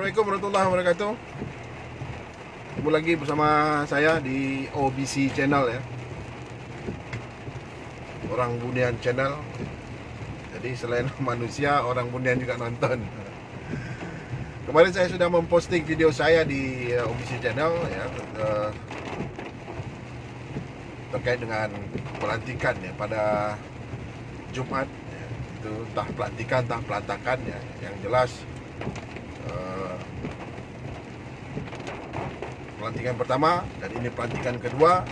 Assalamualaikum warahmatullahi wabarakatuh. Ketemu lagi bersama saya di OBC Channel ya, Orang Bunian Channel. Jadi selain manusia, orang bunian juga nonton. Kemarin saya sudah memposting video saya di OBC Channel ya, terkait dengan pelantikan ya pada Jumat ya. Itu entah pelantikan entah pelantakan ya, yang jelas pelantikan pertama dan ini pelantikan kedua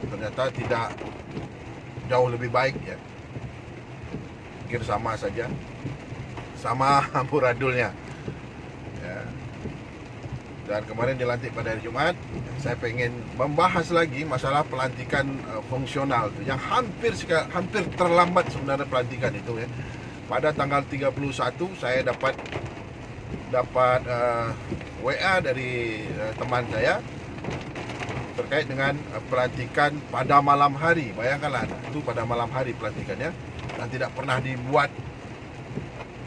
ternyata tidak jauh lebih baik ya. Pikir sama saja, sama amburadulnya ya. Dan kemarin dilantik pada hari Jumat. Saya pengen membahas lagi masalah pelantikan fungsional yang hampir terlambat sebenarnya pelantikan itu ya. Pada tanggal 31 saya dapat WA dari teman saya terkait dengan pelantikan pada malam hari. Bayangkanlah, itu pada malam hari pelantikannya dan tidak pernah dibuat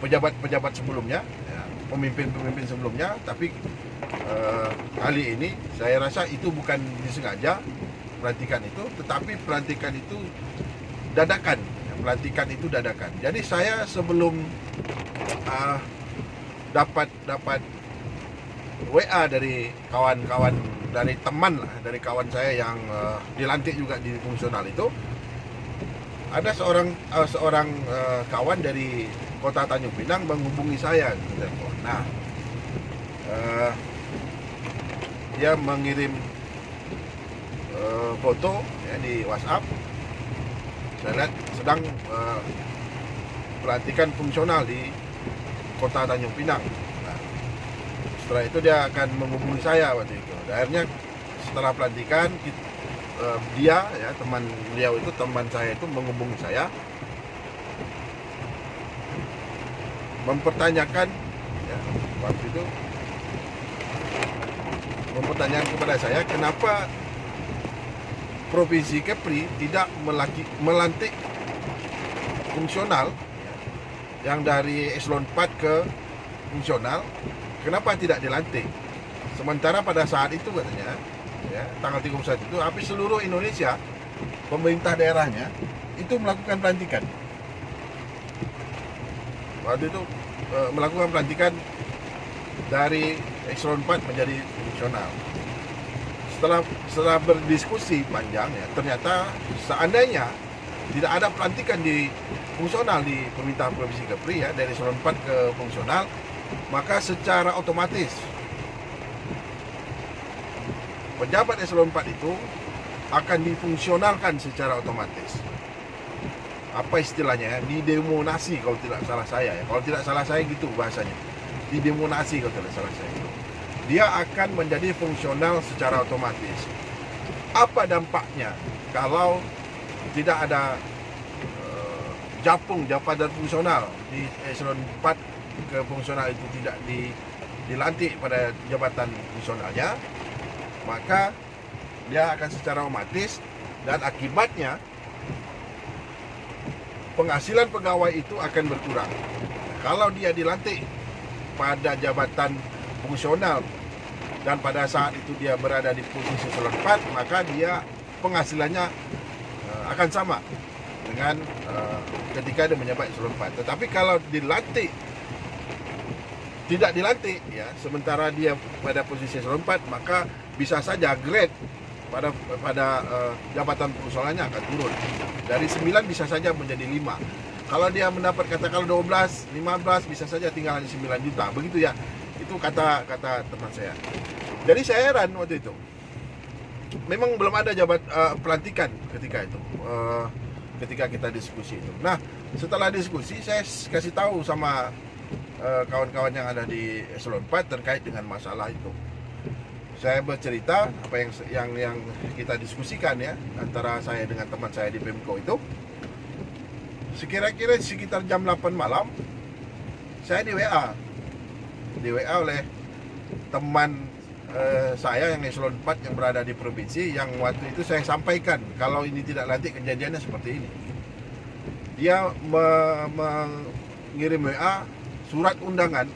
pejabat-pejabat sebelumnya ya, pemimpin-pemimpin sebelumnya. Tapi kali ini saya rasa itu bukan disengaja pelantikan itu, tetapi pelantikan itu dadakan ya, pelantikan itu dadakan. Jadi saya sebelum dapat WA dari kawan-kawan, dari teman lah, dari kawan saya yang dilantik juga di fungsional itu, ada seorang kawan dari kota Tanjung Pinang menghubungi saya di telepon. Nah, dia mengirim foto ya, di WhatsApp. Saya lihat sedang pelantikan fungsional di kota Tanjung Pinang. Nah, setelah itu dia akan menghubungi saya waktu itu. Akhirnya setelah pelantikan dia ya, teman beliau itu, teman saya itu menghubungi saya, mempertanyakan ya, waktu itu mempertanyakan kepada saya kenapa Provinsi Kepri tidak melantik fungsional yang dari eselon 4 ke fungsional, kenapa tidak dilantik? Sementara pada saat itu katanya ya, tanggal 31 itu hampir seluruh Indonesia pemerintah daerahnya itu melakukan pelantikan. Waktu itu melakukan pelantikan dari eselon 4 menjadi fungsional. Setelah berdiskusi panjang ya, ternyata seandainya tidak ada pelantikan di fungsional di pemerintah Provinsi Kepri ya, dari eselon 4 ke fungsional, maka secara otomatis pejabat eselon 4 itu akan difungsionalkan secara otomatis. Apa istilahnya ya? Didemonasi kalau tidak salah saya ya. Kalau tidak salah saya gitu bahasanya. Didemonasi kalau tidak salah saya. Dia akan menjadi fungsional secara otomatis. Apa dampaknya kalau tidak ada jabatan fungsional di eselon 4 ke fungsional itu tidak dilantik pada jabatan fungsionalnya, maka dia akan secara otomatis dan akibatnya penghasilan pegawai itu akan berkurang. Kalau dia dilantik pada jabatan fungsional dan pada saat itu dia berada di posisi eselon 4, maka dia penghasilannya akan sama dengan ketika dia menjabat eselon 4. Tetapi kalau tidak dilantik ya, sementara dia pada posisi eselon 4, maka bisa saja grade pada jabatan fungsionalnya akan turun. Dari 9 bisa saja menjadi 5. Kalau dia mendapat katakanlah 12, 15, bisa saja tinggal hanya 9 juta. Begitu ya. Itu kata teman saya. Jadi saya heran waktu itu. Memang belum ada pelantikan ketika itu. Ketika kita diskusi itu. Nah, setelah diskusi saya kasih tahu sama kawan-kawan yang ada di eselon 4 terkait dengan masalah itu. Saya bercerita apa yang kita diskusikan ya, antara saya dengan teman saya di Pemko itu. Sekira-kira sekitar jam 8 malam saya di WA oleh teman saya yang eselon 4 yang berada di provinsi, yang waktu itu saya sampaikan kalau ini tidak lantik kejadiannya seperti ini. Dia mengirim WA surat undangan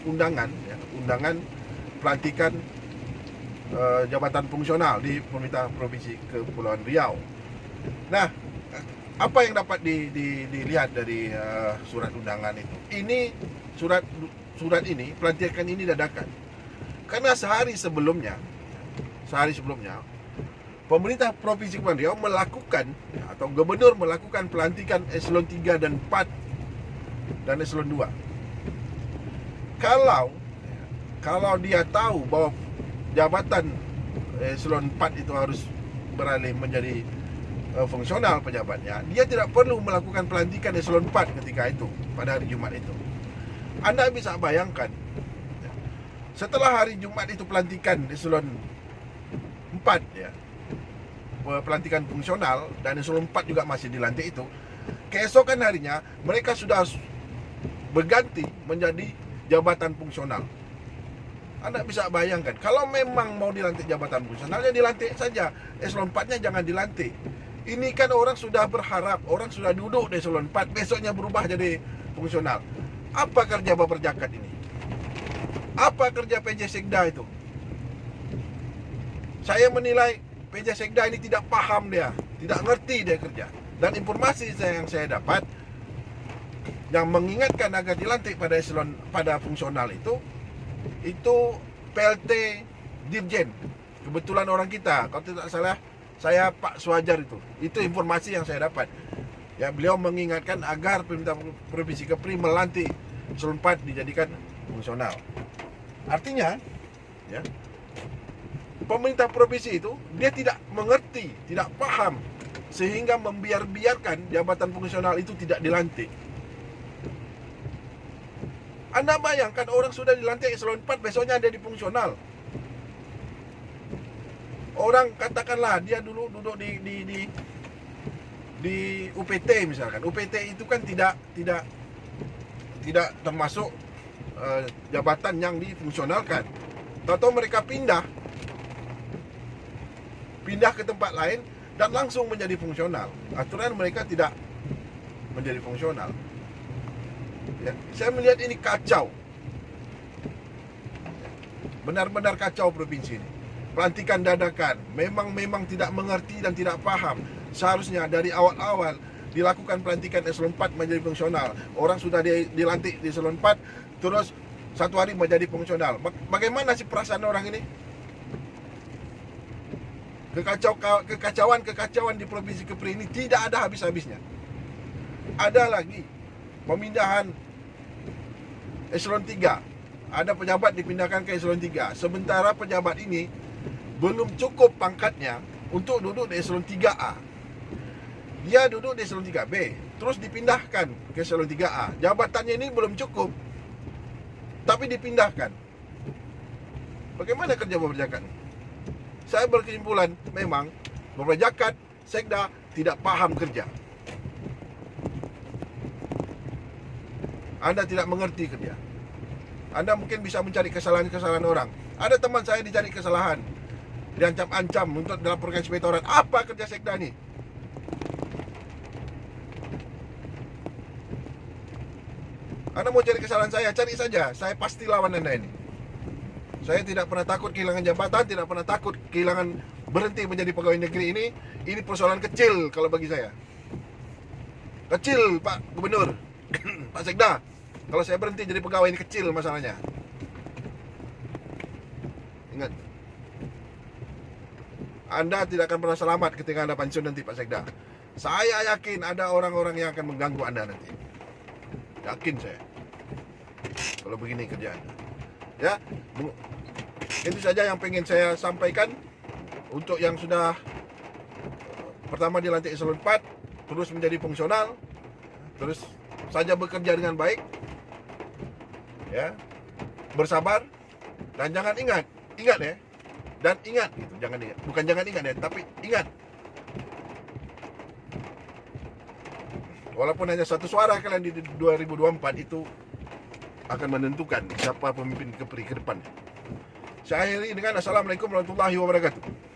pelantikan jabatan fungsional di Pemerintah Provinsi Kepulauan Riau. Nah, apa yang dapat dilihat dari surat undangan itu? Ini surat ini, pelantikan ini dadakan. Karena sehari sebelumnya Pemerintah Provinsi Kepulauan Riau melakukan atau gubernur melakukan pelantikan eselon 3 dan 4 dan eselon 2. Kalau dia tahu bahwa jabatan eselon 4 itu harus beralih menjadi fungsional pejabatnya, dia tidak perlu melakukan pelantikan eselon 4 ketika itu, pada hari Jumat itu. Anda bisa bayangkan, setelah hari Jumat itu pelantikan eselon 4 ya, pelantikan fungsional, dan eselon 4 juga masih dilantik itu, keesokan harinya mereka sudah berganti menjadi jabatan fungsional. Anda bisa bayangkan, kalau memang mau dilantik jabatan fungsionalnya dilantik saja, eselon 4-nya jangan dilantik. Ini kan orang sudah berharap, orang sudah duduk di eselon 4, besoknya berubah jadi fungsional. Apa kerja Baper Jakat ini? Apa kerja PJ Sekda itu? Saya menilai PJ Sekda ini tidak paham dia, tidak ngerti dia kerja. Dan informasi yang saya dapat, yang mengingatkan agar dilantik pada fungsional itu PLT Dirjen. Kebetulan orang kita, kalau tidak salah saya Pak Suhajar itu informasi yang saya dapat. Ya, beliau mengingatkan agar Pemerintah Provinsi Kepri melantik eselon 4 dijadikan fungsional. Artinya, ya, pemerintah provinsi itu dia tidak mengerti, tidak paham, sehingga membiarkan jabatan fungsional itu tidak dilantik. Anda bayangkan orang sudah dilantik eselon 4, besoknya ada di fungsional. Orang katakanlah dia dulu duduk di UPT misalkan. UPT itu kan tidak termasuk jabatan yang difungsionalkan. Tahu-tahu mereka pindah ke tempat lain dan langsung menjadi fungsional. Aturan mereka tidak menjadi fungsional. Ya, saya melihat ini kacau. Benar-benar kacau provinsi ini. Pelantikan dadakan, memang tidak mengerti dan tidak paham. Seharusnya dari awal-awal dilakukan pelantikan eselon 4 menjadi fungsional. Orang sudah dilantik di eselon 4, terus satu hari menjadi fungsional. Bagaimana sih perasaan orang ini? Kekacauan di Provinsi Kepri ini tidak ada habis-habisnya. Ada lagi pemindahan eselon 3. Ada pejabat dipindahkan ke eselon 3. Sementara pejabat ini belum cukup pangkatnya untuk duduk di eselon 3A. Dia duduk di eselon 3B, terus dipindahkan ke eselon 3A. Jabatannya ini belum cukup, tapi dipindahkan. Bagaimana kerja Baper Jakat? Saya berkesimpulan, memang Baper Jakat, Sekda tidak paham kerja. Anda tidak mengerti kerja. Anda mungkin bisa mencari kesalahan-kesalahan orang. Ada teman saya dicari kesalahan, diancam-ancam untuk dilaporkan inspektorat. Apa kerja Sekda ini? Anda mau cari kesalahan saya, cari saja. Saya pasti lawan Anda ini. Saya tidak pernah takut kehilangan jabatan, tidak pernah takut kehilangan berhenti menjadi pegawai negeri ini. Ini persoalan kecil kalau bagi saya. Kecil, Pak Gubernur, Pak Sekda. Kalau saya berhenti jadi pegawai ini kecil masalahnya. Ingat, Anda tidak akan pernah selamat ketika Anda pensiun nanti, Pak Sekda. Saya yakin ada orang-orang yang akan mengganggu Anda nanti. Yakin saya. Kalau begini kerjaan. Ya, itu saja yang pengen saya sampaikan. Untuk yang sudah pertama dilantik eselon 4, terus menjadi fungsional, terus saja bekerja dengan baik, ya, bersabar, dan jangan ingat ya, dan ingat gitu, bukan jangan ingat ya, tapi ingat. Walaupun hanya satu suara kalian di 2024 itu akan menentukan siapa pemimpin Kepri ke depan. Saya akhiri dengan Assalamualaikum warahmatullahi wabarakatuh.